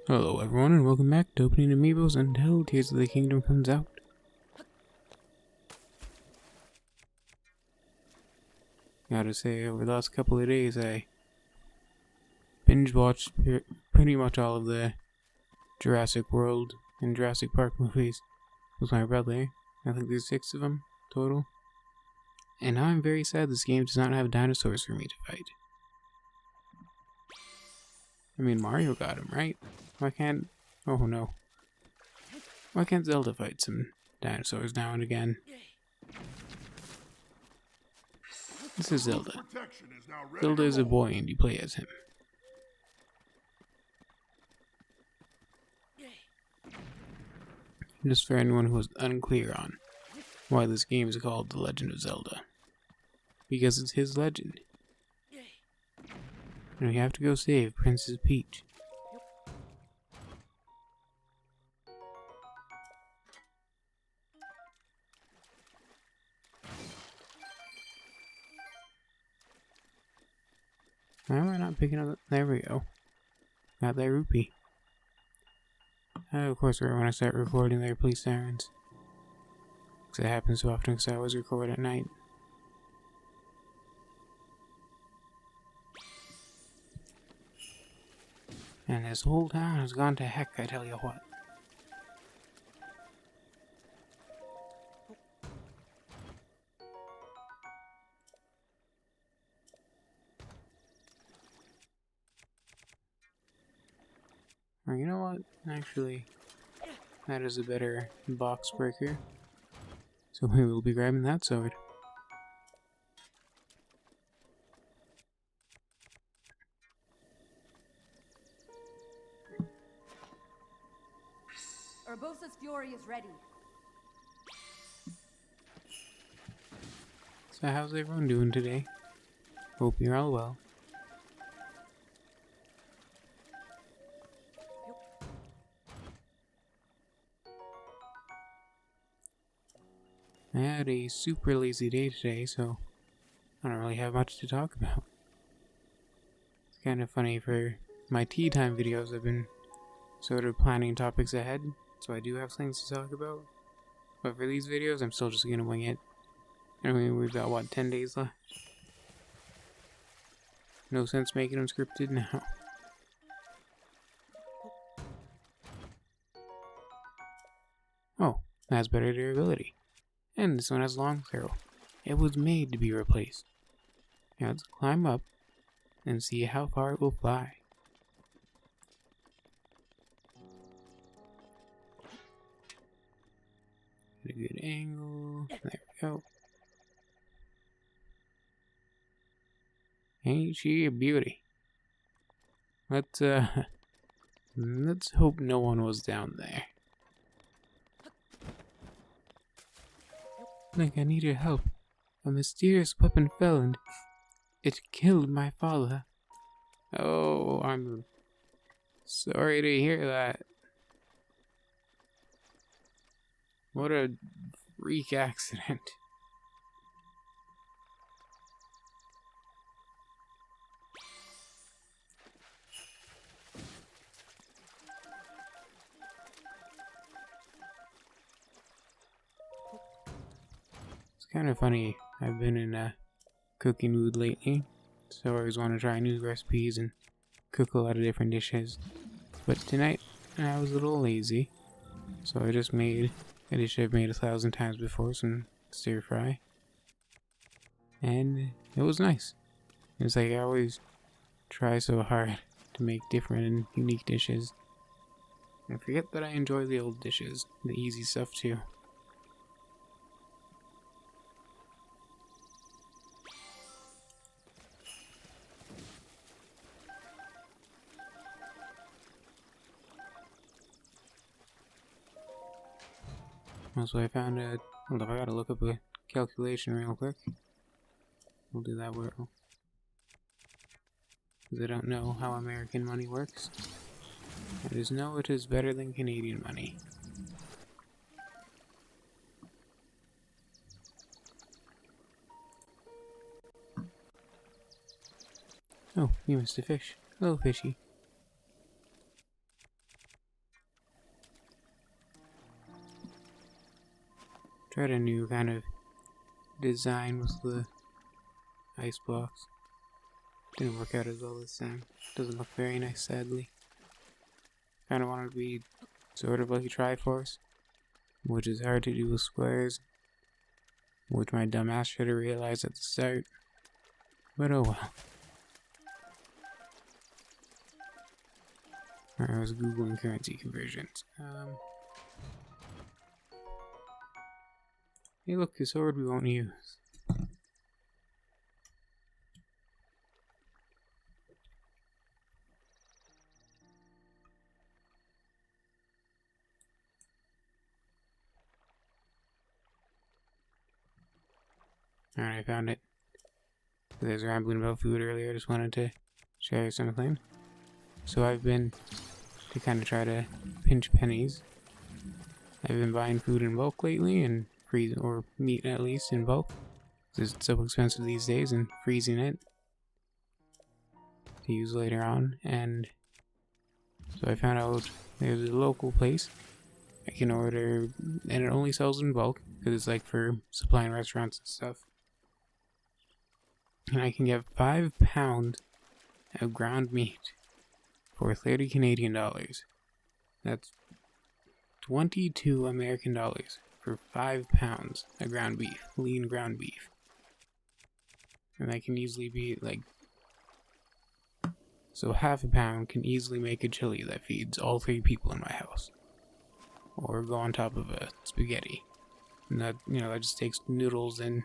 Hello everyone and welcome back to opening Amiibos until Tears of the Kingdom comes out. Gotta say, over the last couple of days I binge watched pretty much all of the Jurassic World and Jurassic Park movies with my brother. I think there's 6 of them total. And now I'm very sad this game does not have dinosaurs for me to fight. I mean, Mario got him, right? Why can't... Oh no. Why can't Zelda fight some dinosaurs now and again? This is Zelda. Zelda is a boy and you play as him. Just for anyone who is unclear on why this game is called The Legend of Zelda. Because it's his legend. And we have to go save Princess Peach. Why am I not picking up? There we go. Got that rupee. Of course, when I start recording, there are police sirens. Because it happens so often because I always record at night. And this whole town has gone to heck, I tell you what. Or you know what? Actually, that is a better box breaker. So we will be grabbing that sword. Urbosa's fury is ready. So how's everyone doing today? Hope you're all well. I had a super lazy day today, so I don't really have much to talk about. It's kind of funny, for my tea time videos I've been sort of planning topics ahead, so I do have things to talk about. But for these videos, I'm still just gonna wing it. I mean, we've got, what, 10 days left? No sense making them scripted now. Oh, that's better durability. And this one has long throw. It was made to be replaced. Now let's climb up and see how far it will fly. Get a good angle. There we go. Ain't she a beauty? Let's hope no one was down there. Link, I need your help. A mysterious weapon fell and it killed my father. Oh, I'm sorry to hear that. What a freak accident. It's kind of funny. I've been in a cooking mood lately, so I always want to try new recipes and cook a lot of different dishes. But tonight, I was a little lazy, so I just made a dish I've made 1,000 times before, some stir fry. And it was nice. It's like I always try so hard to make different and unique dishes. I forget that I enjoy the old dishes, the easy stuff too. Also, I found a... Hold up, I gotta look up a calculation real quick. We'll do that because I don't know how American money works. I just know it is better than Canadian money. Oh, you missed a fish. Hello, fishy. tried a new kind of design with the ice blocks. Didn't work out as well this time. Doesn't look very nice, sadly. Kind of wanted to be sort of like a Triforce, which is hard to do with squares, which my dumbass should have realized at the start. But oh well. I was googling currency conversions. Hey look, a sword we won't use. Alright, I found it. There's rambling about food earlier, I just wanted to share something. So I've been, to kind of try to pinch pennies, I've been buying food in bulk lately, and freezing, or meat at least, in bulk. Because it's so expensive these days, and freezing it to use later on. And so I found out there's a local place I can order, and it only sells in bulk, because it's like for supplying restaurants and stuff. And I can get 5 pounds of ground meat for 30 Canadian dollars. That's 22 American dollars for 5 pounds of ground beef, lean ground beef. And that can easily be like, so half a pound can easily make a chili that feeds all 3 people in my house. Or go on top of a spaghetti. And that, that just takes noodles and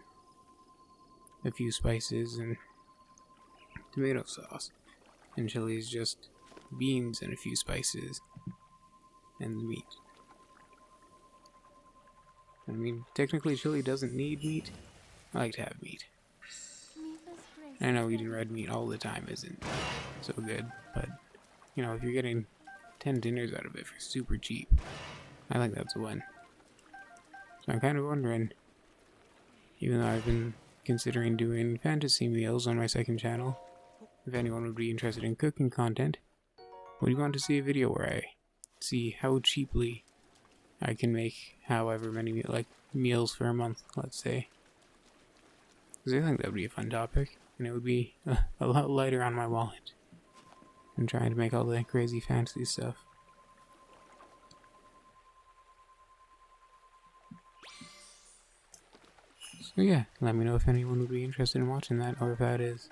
a few spices and tomato sauce. And chili is just beans and a few spices and the meat. I mean, technically chili doesn't need meat. I like to have meat. I know eating red meat all the time isn't so good, but if you're getting 10 dinners out of it for super cheap, I think that's a win. So I'm kind of wondering, even though I've been considering doing fantasy meals on my second channel, if anyone would be interested in cooking content, would you want to see a video where I see how cheaply I can make however many meals for a month, let's say? Because I think that would be a fun topic, and it would be a lot lighter on my wallet than trying to make all that crazy fantasy stuff. So yeah, let me know if anyone would be interested in watching that, or if that is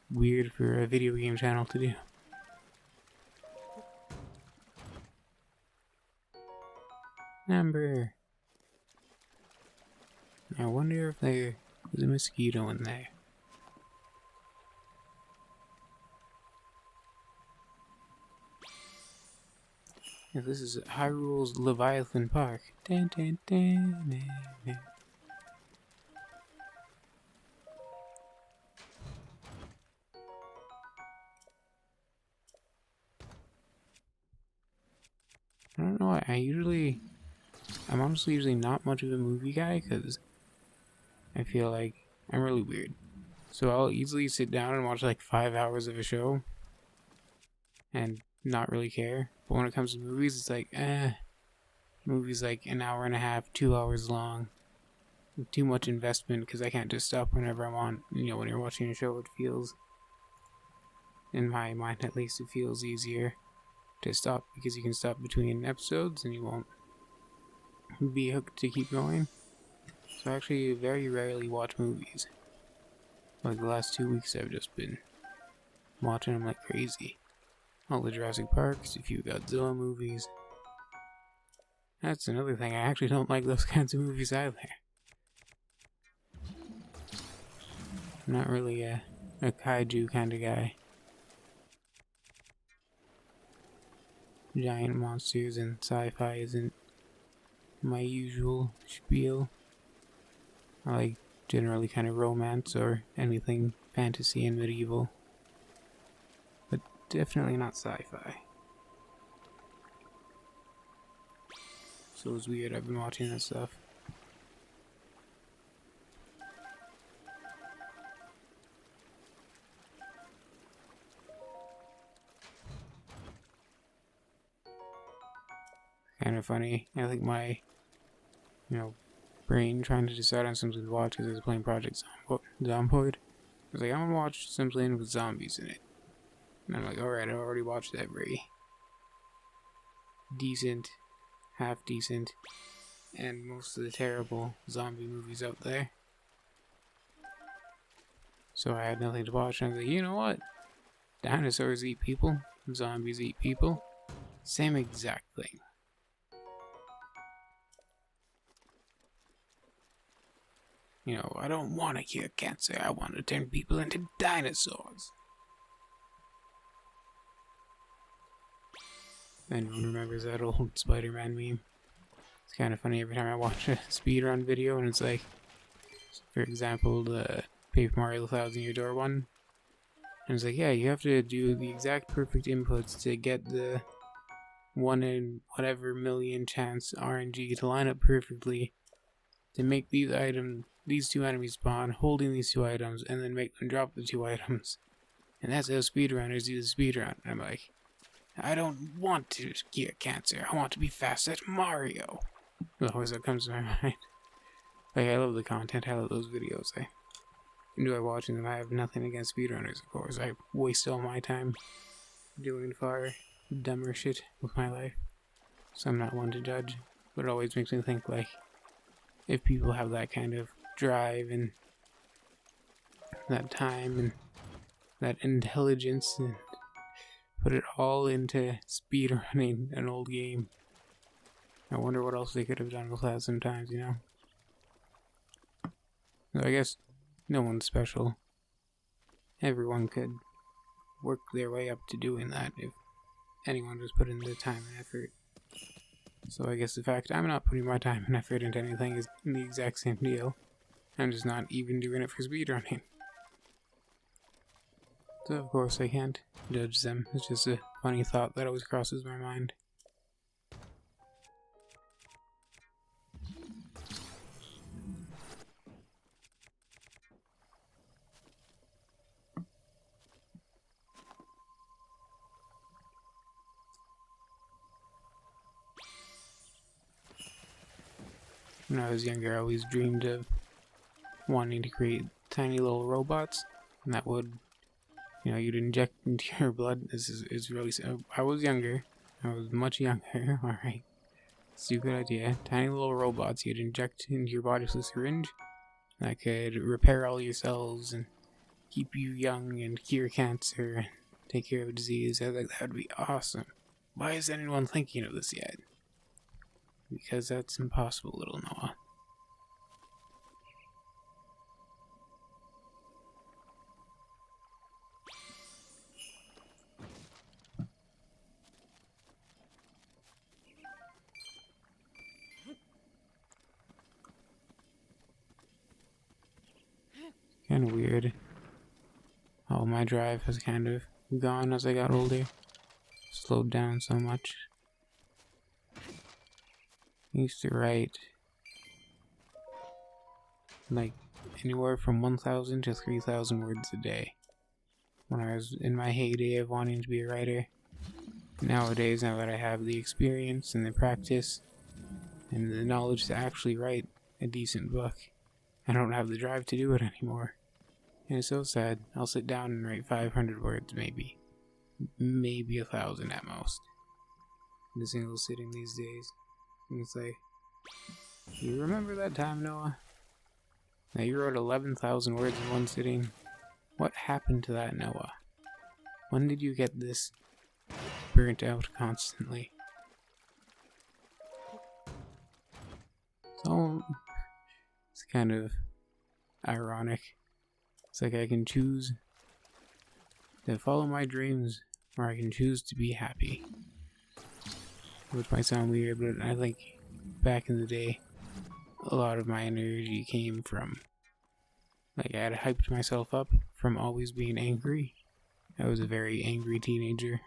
weird for a video game channel to do. Amber. I wonder if there's a mosquito in there. Yeah, this is Hyrule's Leviathan Park. Dun, dun, dun, dun, dun. I don't know why. I'm honestly usually not much of a movie guy, because I feel like I'm really weird. So I'll easily sit down and watch like 5 hours of a show and not really care. But when it comes to movies, it's like, movies like an hour and a half, 2 hours long. Too much investment, because I can't just stop whenever I want. When you're watching a show, it feels, in my mind at least, it feels easier to stop, because you can stop between episodes and you won't be hooked to keep going. So I actually very rarely watch movies. Like the last 2 weeks I've just been watching them like crazy. All the Jurassic Parks, a few Godzilla movies. That's another thing, I actually don't like those kinds of movies either. I'm not really a kaiju kind of guy. Giant monsters and sci-fi isn't my usual spiel. I like generally kind of romance or anything fantasy and medieval. But definitely not sci-fi. So it's weird, I've been watching this stuff. Kind of funny. I think my, brain trying to decide on something to watch because I was playing Project Zomboid. I was like, I'm gonna watch something with zombies in it. And I'm like, alright, I already watched every decent, half decent, and most of the terrible zombie movies out there. So I had nothing to watch, and I was like, you know what? Dinosaurs eat people, zombies eat people. Same exact thing. You know, I don't want to cure cancer, I want to turn people into dinosaurs. Anyone remembers that old Spider-Man meme? It's kind of funny every time I watch a speedrun video and it's like, for example, the Paper Mario 1000 Year Door one. And it's like, yeah, you have to do the exact perfect inputs to get the 1 in whatever million chance RNG to line up perfectly to make these two enemies spawn, holding these two items, and then make them drop the two items. And that's how speedrunners do the speedrun. I'm like, I don't want to cure cancer. I want to be fast at Mario. That's always what comes to my mind. Like, I love the content. I love those videos. I enjoy watching them. I have nothing against speedrunners, of course. I waste all my time doing far dumber shit with my life. So I'm not one to judge. But it always makes me think, like, if people have that kind of drive and that time and that intelligence and put it all into speedrunning an old game, I wonder what else they could have done with that sometimes, you know? So I guess no one's special. Everyone could work their way up to doing that if anyone just put in the time and effort. So I guess the fact I'm not putting my time and effort into anything is the exact same deal. I'm just not even doing it for speedrunning. So of course I can't judge them. It's just a funny thought that always crosses my mind. When I was younger, I always dreamed of wanting to create tiny little robots that would, you know, you'd inject into your blood. This is really. I was younger. I was much younger. Alright. Stupid idea. Tiny little robots you'd inject into your body with a syringe that could repair all your cells and keep you young and cure cancer and take care of disease. I think that would be awesome. Why is anyone thinking of this yet? Because that's impossible, little Noah. Kind of weird how my drive has kind of gone as I got older. Slowed down so much. I used to write like anywhere from 1,000 to 3,000 words a day when I was in my heyday of wanting to be a writer. Nowadays, now that I have the experience and the practice and the knowledge to actually write a decent book, I don't have the drive to do it anymore. And it's so sad. I'll sit down and write 500 words maybe. Maybe 1,000 at most. In a single sitting these days. And it's like, you remember that time, Noah? Now you wrote 11,000 words in one sitting. What happened to that, Noah? When did you get this burnt out constantly? So, it's kind of ironic. It's like I can choose to follow my dreams, or I can choose to be happy. Which might sound weird, but I think back in the day, a lot of my energy came from, like, I had hyped myself up from always being angry. I was a very angry teenager.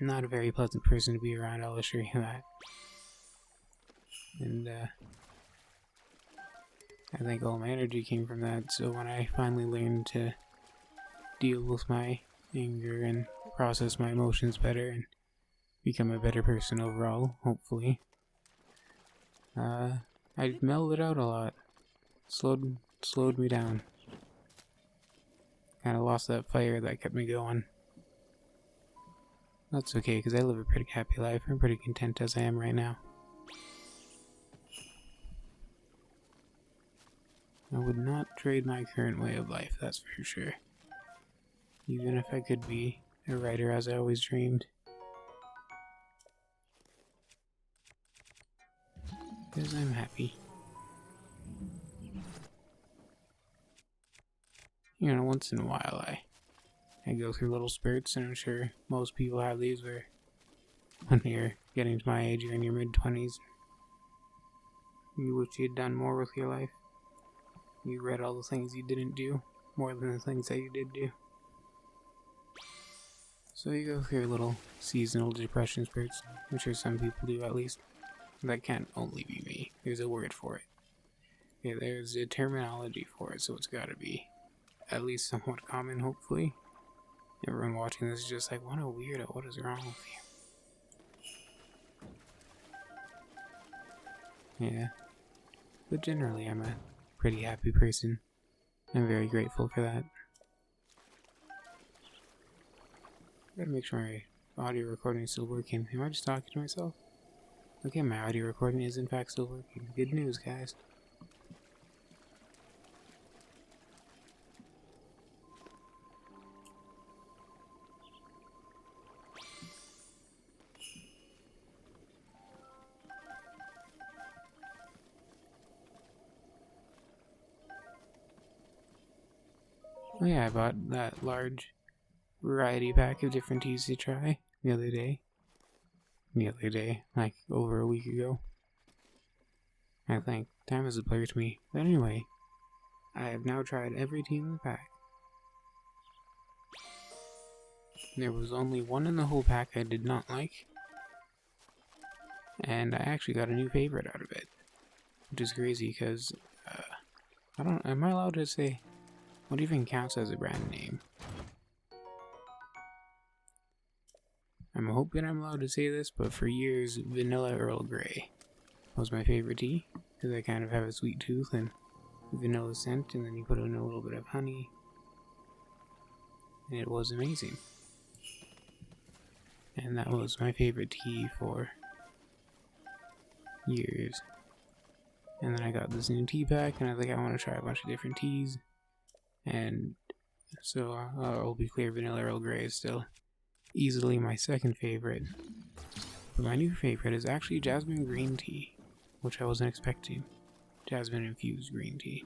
Not a very pleasant person to be around, I'll assure you that. And, I think all my energy came from that, so when I finally learned to deal with my anger and process my emotions better and become a better person overall, hopefully, I I mellowed out a lot. Slowed me down. Kind of lost that fire that kept me going. That's okay, because I live a pretty happy life. I'm pretty content as I am right now. I would not trade my current way of life, that's for sure. Even if I could be a writer as I always dreamed. Because I'm happy. You know, once in a while I go through little spurts, and I'm sure most people have these where when you're getting to my age, you're in your mid-20s. You wish you'd done more with your life. You read all the things you didn't do, more than the things that you did do. So you go through little seasonal depression spurts, which are some people do at least. That can't only be me. There's a word for it. Okay, there's a terminology for it, so it's gotta be at least somewhat common, hopefully. Everyone watching this is just like, what a weirdo, what is wrong with you? Yeah. But generally, I'm a pretty happy person. I'm very grateful for that. Gotta make sure my audio recording is still working. Am I just talking to myself? Okay, my audio recording is in fact still working. Good news, guys. Oh yeah, I bought that large variety pack of different teas to try the other day. Like over a week ago. I think time has a blur to me. But anyway, I have now tried every tea in the pack. There was only one in the whole pack I did not like. And I actually got a new favorite out of it. Which is crazy because, am I allowed to say, what even counts as a brand name? I'm hoping I'm allowed to say this, but for years, Vanilla Earl Grey was my favorite tea. Because I kind of have a sweet tooth and vanilla scent, and then you put in a little bit of honey. And it was amazing. And that was my favorite tea for years. And then I got this new tea pack, and I think I want to try a bunch of different teas. And so I'll be clear, Vanilla Earl Grey is still easily my second favorite. But my new favorite is actually jasmine green tea, which I wasn't expecting. Jasmine infused green tea.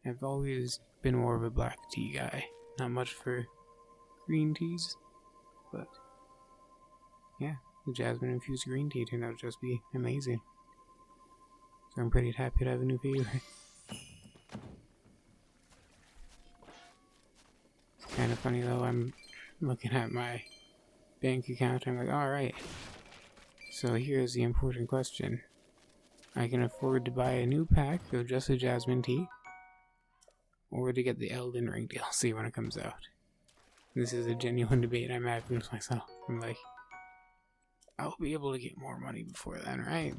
I've always been more of a black tea guy, not much for green teas, but yeah, the jasmine infused green tea turned out to just be amazing. So I'm pretty happy to have a new favorite. It's kind of funny though, I'm looking at my bank account, I'm like, alright, so here's the important question. I can afford to buy a new pack of just a jasmine tea, or to get the Elden Ring DLC when it comes out. This is a genuine debate I'm having with myself. I'm like, I'll be able to get more money before then, right?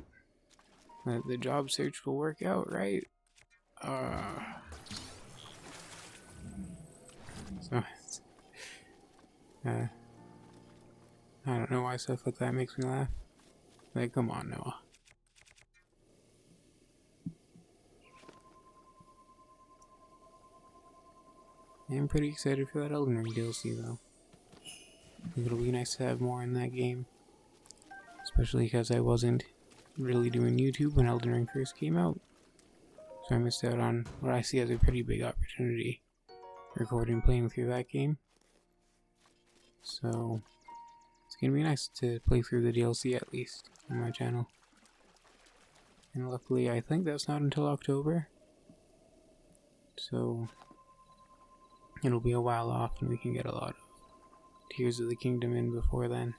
The job search will work out, right? So, I don't know why stuff like that makes me laugh. Like, come on, Noah. I'm pretty excited for that Elden Ring DLC, though. I think it'll be nice to have more in that game. Especially because I wasn't really doing YouTube when Elden Ring first came out. So I missed out on what I see as a pretty big opportunity. Recording playing through that game. So it's gonna be nice to play through the DLC at least on my channel. And luckily I think that's not until October. So it'll be a while off and we can get a lot of Tears of the Kingdom in before then.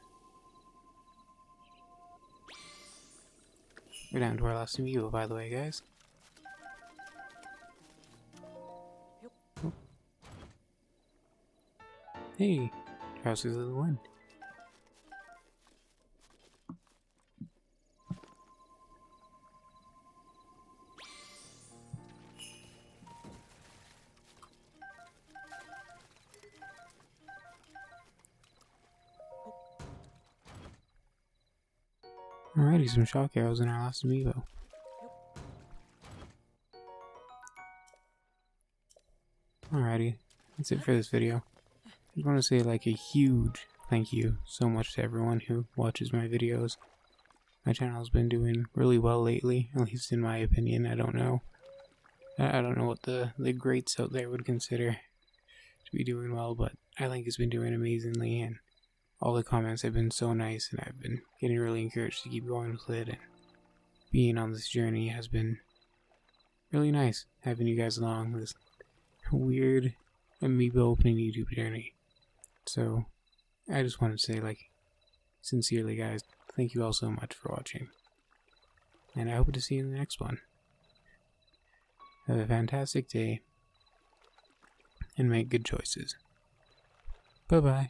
We're down to our last Amiibo, by the way, guys. Oh. Hey, Trousers of the Wind. Alrighty, some shock arrows in our last amiibo. Alrighty, that's it for this video. I just want to say like a huge thank you so much to everyone who watches my videos. My channel's been doing really well lately, at least in my opinion. I don't know what the greats out there would consider to be doing well, but I think it's been doing amazingly, and all the comments have been so nice, and I've been getting really encouraged to keep going with it, and being on this journey has been really nice, having you guys along this weird amiibo opening YouTube journey. So, I just wanted to say, like, sincerely guys, thank you all so much for watching, and I hope to see you in the next one. Have a fantastic day, and make good choices. Bye-bye.